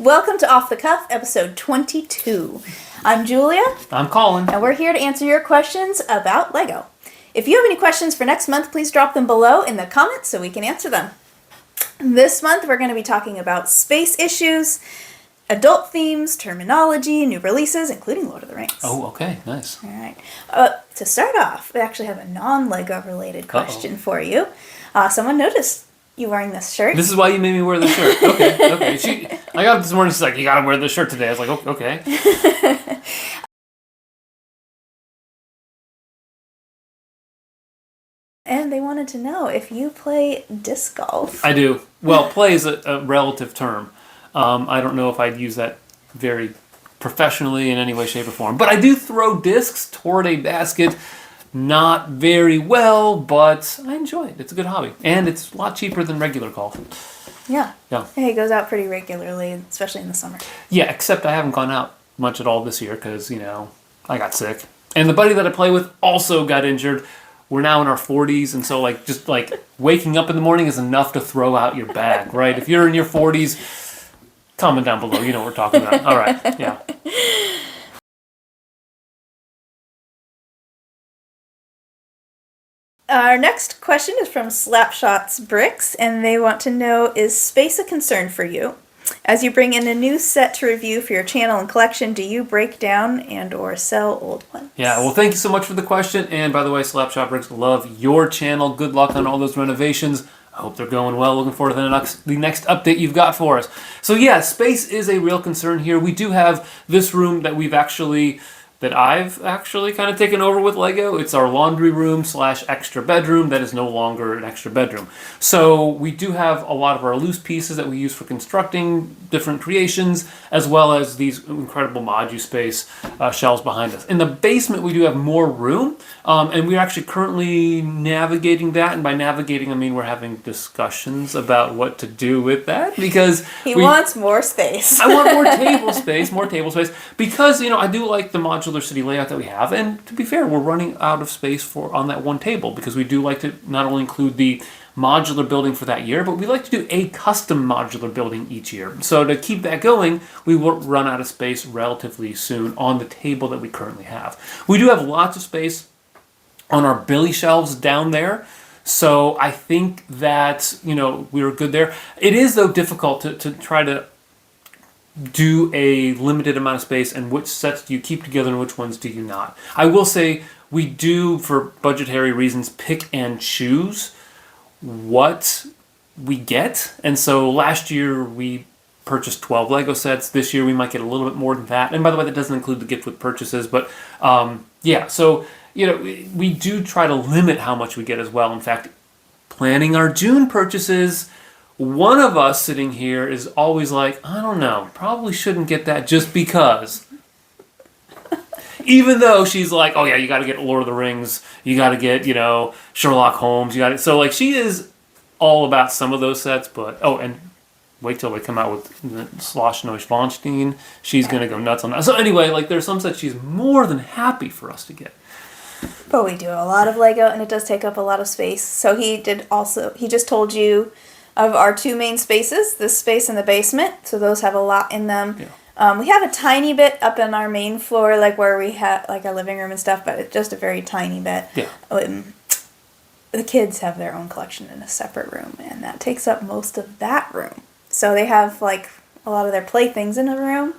Welcome to Off the Cuff, episode 22. I'm Julia. I'm Colin. And we're here to answer your questions about Lego. If you have any questions for next month, please drop them below in the comments so we can answer them. This month, we're going to be talking about space issues, adult themes, terminology, new releases, including Lord of the Rings. Oh, okay. Nice. All right. To start off, we actually have a non-Lego related question for you. Someone noticed you wearing this shirt. This is why you made me wear this shirt. Okay. I got up this morning, she's like, you gotta wear this shirt today. I was like, oh, okay. And they wanted to know if you play disc golf. I do. Well, play is a relative term. I don't know if I'd use that very professionally in any way, shape, or form. But I do throw discs toward a basket. Not very well, but I enjoy it. It's a good hobby. And it's a lot cheaper than regular golf. Yeah. It goes out pretty regularly, especially in the summer. Yeah, except I haven't gone out much at all this year because, I got sick. And the buddy that I play with also got injured. We're now in our 40s, and so just waking up in the morning is enough to throw out your bag, right? If you're in your 40s, comment down below. You know what we're talking about. All right, yeah. Our next question is from Slapshots Bricks, and they want to know, is space a concern for you? As you bring in a new set to review for your channel and collection, do you break down and or sell old ones? Yeah, well, thank you so much for the question. And by the way, Slapshot Bricks, love your channel. Good luck on all those renovations. I hope they're going well. Looking forward to the next update you've got for us. So yeah, space is a real concern here. We do have this room that I've actually kind of taken over with Lego. It's our laundry room / extra bedroom that is no longer an extra bedroom. So we do have a lot of our loose pieces that we use for constructing different creations, as well as these incredible ModuSpace shelves behind us. In the basement, we do have more room, and we're actually currently navigating that. And by navigating, I mean we're having discussions about what to do with that, because he wants more space. I want more table space, because I do like the modular city layout that we have, and to be fair, we're running out of space on that one table, because we do like to not only include the modular building for that year, but we like to do a custom modular building each year. So to keep that going, we will run out of space relatively soon on the table that we currently have. We do have lots of space on our Billy shelves down there. So I think that, we were good there. It is, though, difficult to try to do a limited amount of space, and which sets do you keep together and which ones do you not. I will say we do, for budgetary reasons, pick and choose what we get. And so last year we purchased 12 Lego sets. This year we might get a little bit more than that. And by the way, that doesn't include the gift with purchases. But so we do try to limit how much we get as well. In fact, planning our June purchases, one of us sitting here is always like, I don't know, probably shouldn't get that just because. Even though she's like, oh yeah, you got to get Lord of the Rings, you got to get, Sherlock Holmes, so she is all about some of those sets, but, and wait till they come out with the Slosh Neuschwanstein, she's going to go nuts on that. So anyway, there's some sets she's more than happy for us to get. But we do a lot of Lego, and it does take up a lot of space. So he just told you of our two main spaces, this space and the basement, so those have a lot in them. Yeah. We have a tiny bit up on our main floor, where we have our living room and stuff, but it's just a very tiny bit. Yeah. The kids have their own collection in a separate room, and that takes up most of that room. So they have a lot of their playthings in a room,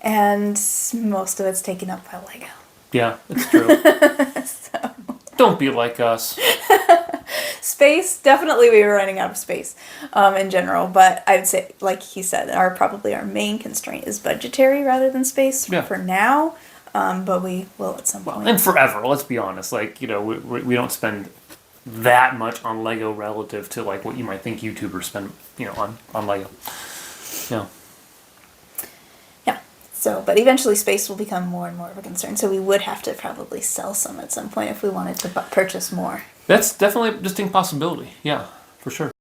and most of it's taken up by Lego. Yeah, it's true. So. Don't be like us. Space, definitely we were running out of space in general, but I would say, like he said, probably our main constraint is budgetary rather than space for now, but we will at some point. And forever, let's be honest, we don't spend that much on Lego relative to what you might think YouTubers spend, on Lego. Yeah. Yeah. So, but eventually space will become more and more of a concern, so we would have to probably sell some at some point if we wanted to purchase more. That's definitely a distinct possibility. Yeah, for sure.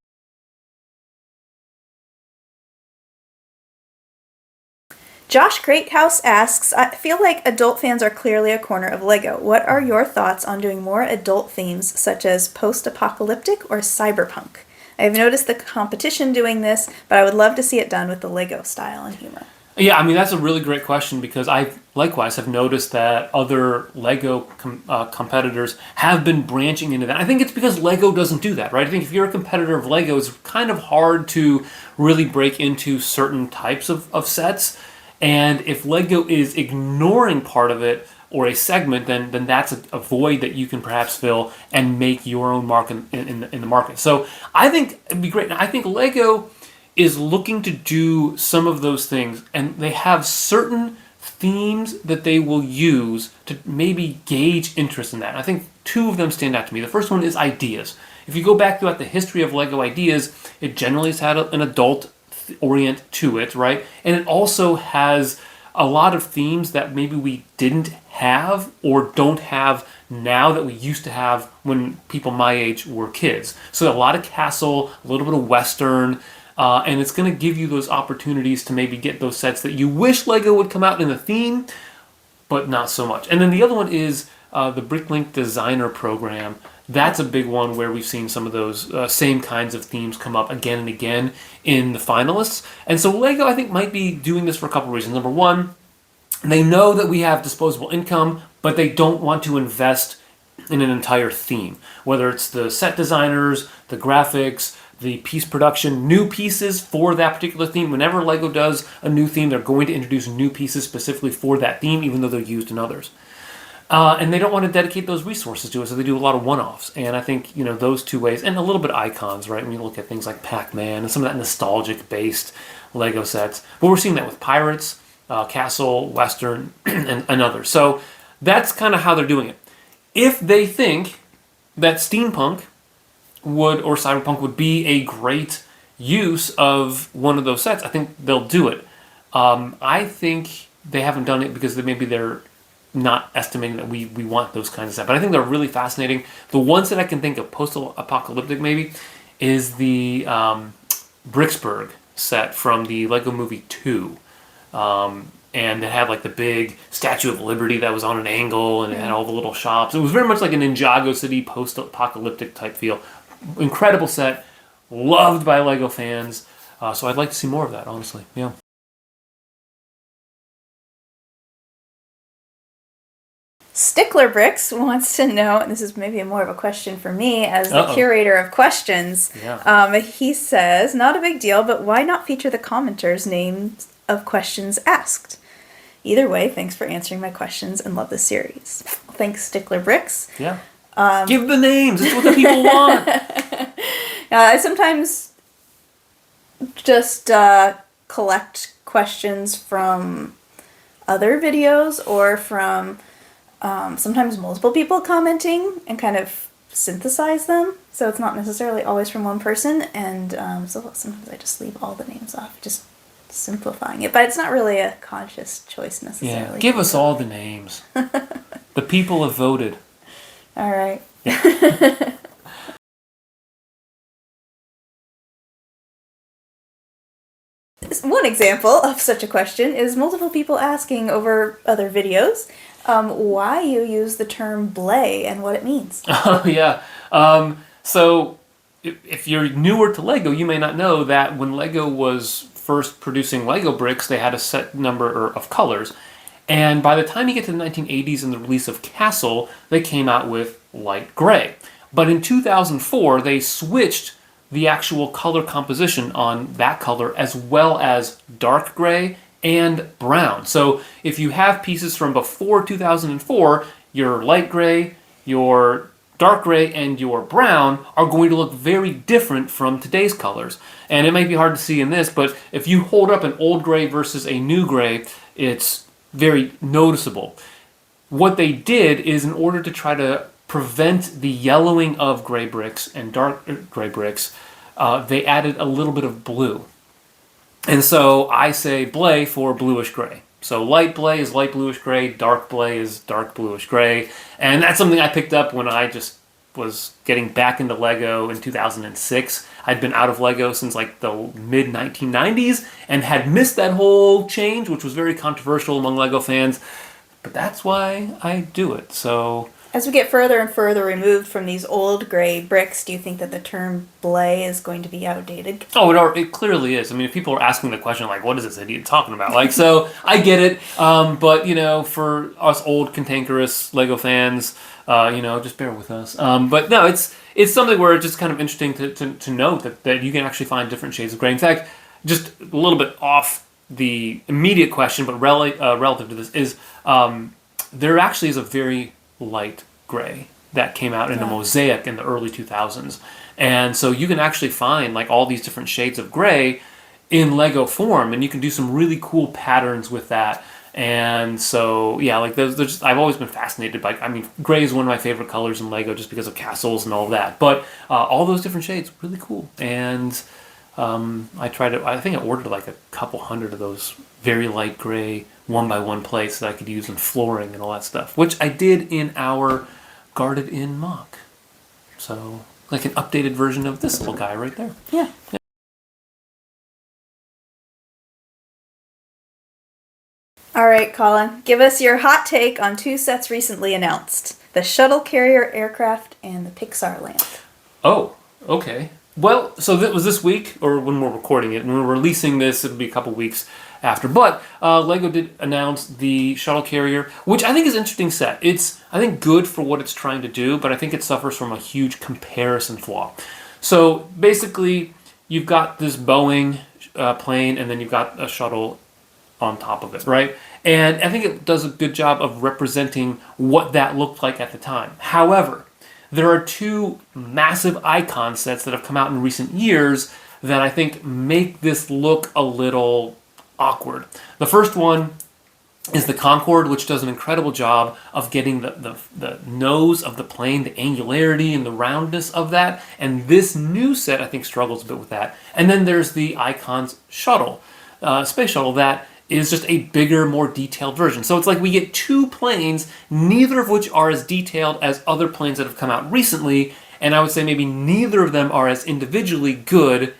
Josh Greathouse asks, I feel like adult fans are clearly a corner of Lego. What are your thoughts on doing more adult themes such as post-apocalyptic or cyberpunk? I've noticed the competition doing this, but I would love to see it done with the Lego style and humor. Yeah, I mean, that's a really great question because I likewise have noticed that other Lego competitors have been branching into that. I think it's because Lego doesn't do that, right? I think if you're a competitor of Lego, it's kind of hard to really break into certain types of sets. And if Lego is ignoring part of it or a segment, then that's a void that you can perhaps fill and make your own mark in the market. So I think it'd be great. Now, I think Lego is looking to do some of those things, and they have certain themes that they will use to maybe gauge interest in that. And I think two of them stand out to me. The first one is ideas. If you go back throughout the history of Lego ideas, it generally has had an adult orient to it, right? And it also has a lot of themes that maybe we didn't have or don't have now that we used to have when people my age were kids. So a lot of castle, a little bit of Western, and it's going to give you those opportunities to maybe get those sets that you wish Lego would come out in the theme, but not so much. And then the other one is the Bricklink Designer Program. That's a big one where we've seen some of those same kinds of themes come up again and again in the finalists. And so Lego, I think, might be doing this for a couple of reasons. Number one, they know that we have disposable income, but they don't want to invest in an entire theme. Whether it's the set designers, the graphics, the piece production, new pieces for that particular theme. Whenever Lego does a new theme, they're going to introduce new pieces specifically for that theme, even though they're used in others. And they don't want to dedicate those resources to it, so they do a lot of one-offs. And I think, those two ways, and a little bit of icons, right? When you look at things like Pac-Man and some of that nostalgic-based Lego sets. But we're seeing that with Pirates, Castle, Western, and others. So that's kind of how they're doing it. If they think that steampunk or cyberpunk would be a great use of one of those sets, I think they'll do it. I think they haven't done it because maybe they're not estimating that we want those kinds of sets. But I think they're really fascinating. The ones that I can think of, post-apocalyptic maybe, is the Bricksburg set from the Lego Movie 2. And it had like the big Statue of Liberty that was on an angle, and it had all the little shops. It was very much like an Ninjago City post-apocalyptic type feel. Incredible set, loved by Lego fans. So I'd like to see more of that, honestly. Yeah. Stickler Bricks wants to know, and this is maybe more of a question for me as the curator of questions. Yeah. He says, not a big deal, but why not feature the commenters' names of questions asked? Either way, thanks for answering my questions and love the series. Thanks, Stickler Bricks. Yeah. Give the names. It's what the people want. I sometimes just collect questions from other videos or from sometimes multiple people commenting and kind of synthesize them. So it's not necessarily always from one person. And so sometimes I just leave all the names off, just simplifying it. But it's not really a conscious choice necessarily. Yeah, give us all the names. The people have voted. All right. Yeah. One example of such a question is multiple people asking over other videos why you use the term Blay and what it means. Oh, yeah. So if you're newer to Lego, you may not know that when Lego was first producing Lego bricks, they had a set number of colors. And by the time you get to the 1980s and the release of Castle, they came out with light gray. But in 2004, they switched the actual color composition on that color as well as dark gray and brown. So if you have pieces from before 2004, your light gray, your dark gray, and your brown are going to look very different from today's colors. And it might be hard to see in this, but if you hold up an old gray versus a new gray, it's very noticeable. What they did is, in order to try to prevent the yellowing of gray bricks and dark gray bricks, they added a little bit of blue. And so I say Blay for bluish gray. So light Blay is light bluish gray, dark Blay is dark bluish gray. And that's something I picked up when I just was getting back into Lego in 2006. I'd been out of Lego since like the mid-1990s and had missed that whole change, which was very controversial among Lego fans. But that's why I do it. So As we get further and further removed from these old gray bricks, do you think that the term Blay is going to be outdated? Oh, it clearly is. I mean, if people are asking the question, like, what is this idiot talking about? Like, so I get it. But, for us old cantankerous Lego fans, just bear with us. But no, it's something where it's just kind of interesting to note that you can actually find different shades of gray. In fact, just a little bit off the immediate question, but relative to this, is there actually is a very light gray that came out in a mosaic in the early 2000s. And so you can actually find like all these different shades of gray in Lego form, and you can do some really cool patterns with that. And so, yeah, like I've always been fascinated by, gray is one of my favorite colors in Lego just because of castles and all of that. But all those different shades, really cool. And I think I ordered like a couple hundred of those very light gray 1x1 plates that I could use in flooring and all that stuff, which I did in our Guarded In mock. So, like an updated version of this little guy right there. Yeah. All right, Colin, give us your hot take on 2 sets recently announced. The Shuttle Carrier Aircraft and the Pixar Lamp. Oh, okay. Well, so that was this week, or when we're recording it. When we're releasing this, it'll be a couple weeks after. But Lego did announce the Shuttle Carrier, which I think is an interesting set. It's, I think, good for what it's trying to do, but I think it suffers from a huge comparison flaw. So basically, you've got this Boeing plane, and then you've got a shuttle on top of it, right? And I think it does a good job of representing what that looked like at the time. However, there are 2 massive icon sets that have come out in recent years that I think make this look a little awkward. The first one is the Concorde, which does an incredible job of getting the nose of the plane, the angularity and the roundness of that. And this new set, I think, struggles a bit with that. And then there's the Icons Shuttle, Space Shuttle, that is just a bigger, more detailed version. So it's like we get 2 planes, neither of which are as detailed as other planes that have come out recently, and I would say maybe neither of them are as individually good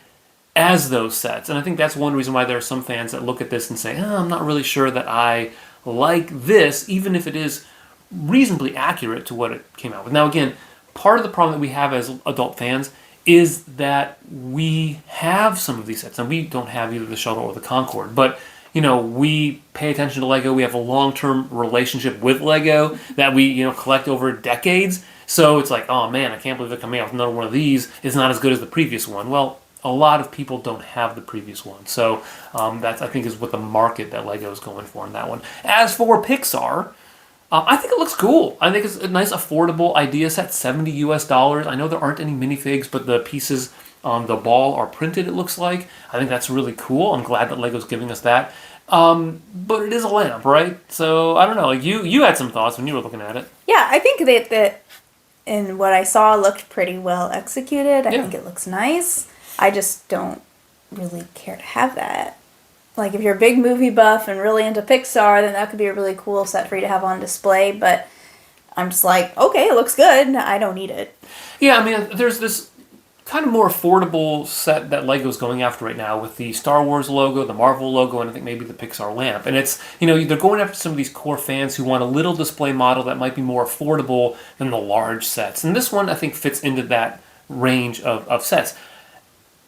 as those sets. And I think that's one reason why there are some fans that look at this and say, I'm not really sure that I like this, even if it is reasonably accurate to what it came out with. Now again, part of the problem that we have as adult fans is that we have some of these sets, and we don't have either the Shuttle or the Concorde, but we pay attention to Lego. We have a long-term relationship with Lego that we, collect over decades. So it's like, oh man, I can't believe they're coming out with another one of these. It's not as good as the previous one. Well, a lot of people don't have the previous one. So that's, I think, is what the market that Lego is going for in that one. As for Pixar, I think it looks cool. I think it's a nice, affordable idea set, $70 US. I know there aren't any minifigs, but the pieces on the ball are printed, it looks like. I think that's really cool. I'm glad that Lego's giving us that. But it is a lamp, right? So, I don't know. Like you had some thoughts when you were looking at it. Yeah, I think that in what I saw looked pretty well executed. I think it looks nice. I just don't really care to have that. Like, if you're a big movie buff and really into Pixar, then that could be a really cool set for you to have on display. But I'm just like, okay, it looks good. I don't need it. Yeah, there's this kind of more affordable set that Lego's going after right now with the Star Wars logo, the Marvel logo, and I think maybe the Pixar lamp. And it's, they're going after some of these core fans who want a little display model that might be more affordable than the large sets. And this one, I think, fits into that range of sets.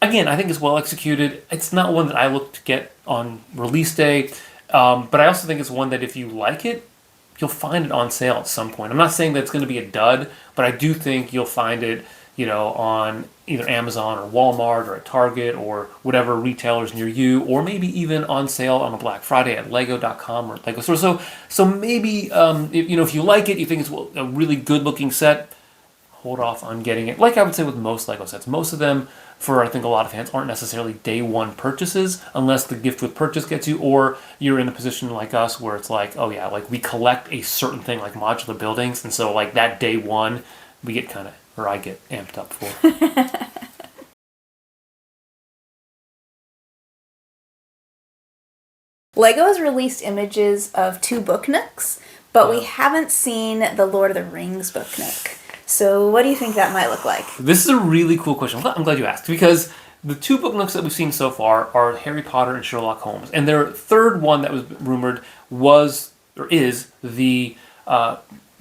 Again, I think it's well executed. It's not one that I look to get on release day, but I also think it's one that if you like it, you'll find it on sale at some point. I'm not saying that it's going to be a dud, but I do think you'll find it on either Amazon or Walmart or at Target or whatever retailers near you, or maybe even on sale on a Black Friday at Lego.com or Lego store. So maybe if you like it, you think it's a really good looking set, hold off on getting it. Like I would say with most Lego sets, most of them, for I think a lot of fans, aren't necessarily day one purchases unless the gift with purchase gets you, or you're in a position like us where it's like, oh yeah, like we collect a certain thing like modular buildings, and so like that day one we get I get amped up for. Lego has released images of 2 Booknooks, but we haven't seen the Lord of the Rings Booknook. So what do you think that might look like? This is a really cool question. I'm glad you asked, because the 2 Booknooks that we've seen so far are Harry Potter and Sherlock Holmes. And their third one that was rumored is the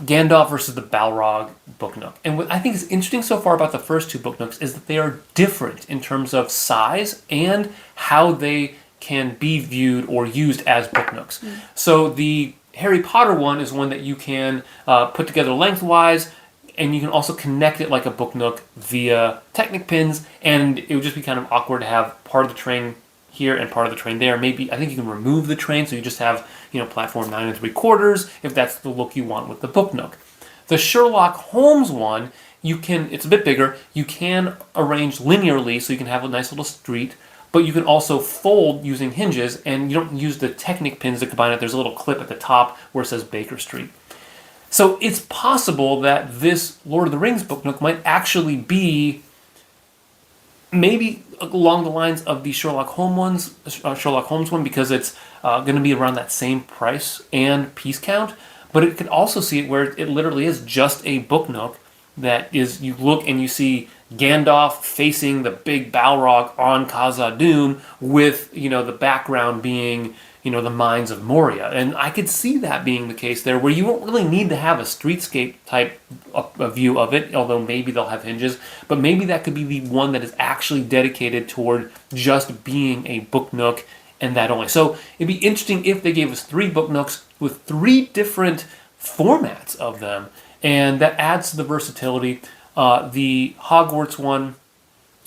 Gandalf versus the Balrog Booknook. And what I think is interesting so far about the first two Booknooks is that they are different in terms of size and how they can be viewed or used as Booknooks. So the Harry Potter one is one that you can put together lengthwise, and you can also connect it like a Booknook via Technic pins, and it would just be kind of awkward to have part of the train here and part of the train there. Maybe I think you can remove the train so you just have platform 9 3/4 if that's the look you want with the Booknook. The Sherlock Holmes one, it's a bit bigger. You can arrange linearly so you can have a nice little street, but you can also fold using hinges, and you don't use the Technic pins to combine it. There's a little clip at the top where it says Baker Street. So it's possible that this Lord of the Rings Booknook might actually be maybe along the lines of the Sherlock Holmes one, because it's going to be around that same price and piece count. But it could also see it where it literally is just a Booknook that is, you look and you see Gandalf facing the big Balrog on Khazad-dûm with, the background being, the mines of Moria. And I could see that being the case there, where you won't really need to have a streetscape type of view of it, although maybe they'll have hinges. But maybe that could be the one that is actually dedicated toward just being a Booknook and that only. So it'd be interesting if they gave us 3 Booknooks with 3 different formats of them. And that adds to the versatility. The Hogwarts one,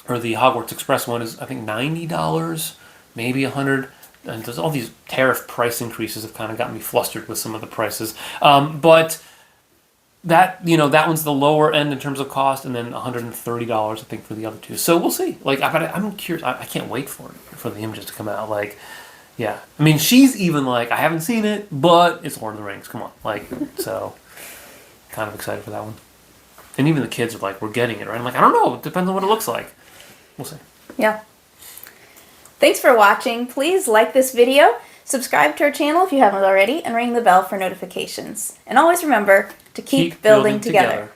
or the Hogwarts Express one, is I think $90, maybe $100. And there's all these tariff price increases have kind of gotten me flustered with some of the prices. But that that one's the lower end in terms of cost, and then $130 I think for the other two. So we'll see. I'm curious. I can't wait for the images to come out. Yeah. I mean, she's even I haven't seen it, but it's Lord of the Rings. Come on. So kind of excited for that one. And even the kids are we're getting it, right? I'm I don't know. It depends on what it looks like. We'll see. Yeah. Thanks for watching. Please like this video, subscribe to our channel if you haven't already, and ring the bell for notifications. And always remember to keep building together.